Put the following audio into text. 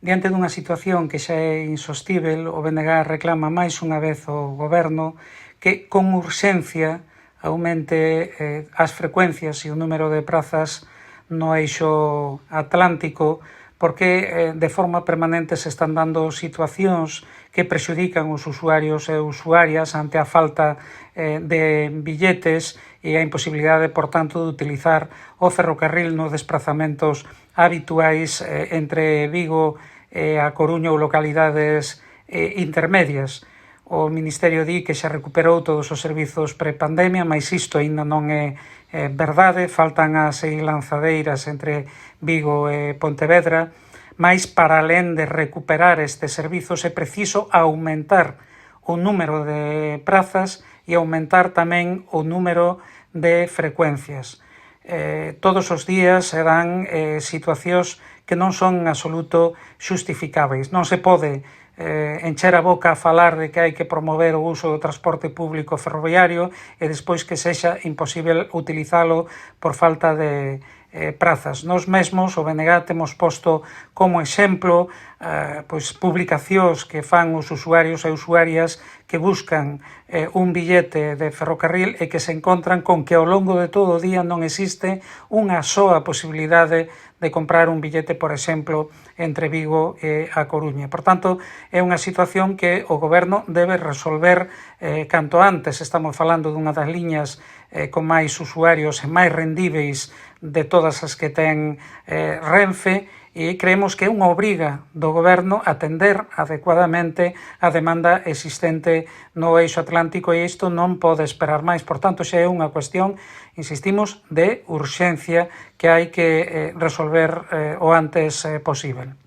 Diante dunha situación que xa é insostível, o BNG reclama máis unha vez ao Goberno que con urxencia aumente as frecuencias e o número de prazas no eixo atlántico, porque de forma permanente se están dando situacións que prexudican os usuarios e usuarias ante a falta de billetes e a imposibilidade, por tanto, de utilizar o ferrocarril nos desplazamentos habituais entre Vigo e a Coruña ou localidades intermedias. O Ministerio di que xa recuperou todos os servizos pre-pandemia, mas isto aínda non é verdade, faltan as 6 lanzadeiras entre Vigo e Pontevedra, mas para alén de recuperar estes servizos é preciso aumentar o número de prazas e aumentar tamén o número de frecuencias. Todos os días se dan situacións que non son en absoluto xustificáveis. Non se pode encher a boca a falar de que hai que promover o uso do transporte público ferroviario e despois que sexa imposible utilizalo por falta de prazas. Nos mesmos, o BNG, temos posto como exemplo publicacións que fan os usuarios e usuarias que buscan un billete de ferrocarril e que se encontran con que ao longo de todo o día non existe unha soa posibilidade de comprar un billete, por exemplo, entre Vigo e a Coruña. Por tanto, é unha situación que o Goberno debe resolver canto antes. Estamos falando dunha das liñas con máis usuarios e máis rendíveis de todas as que ten Renfe, e creemos que é unha obriga do Goberno atender adecuadamente a demanda existente no eixo atlántico e isto non pode esperar máis. Por tanto, xa é unha cuestión, insistimos, de urxencia que hai que resolver o antes posible.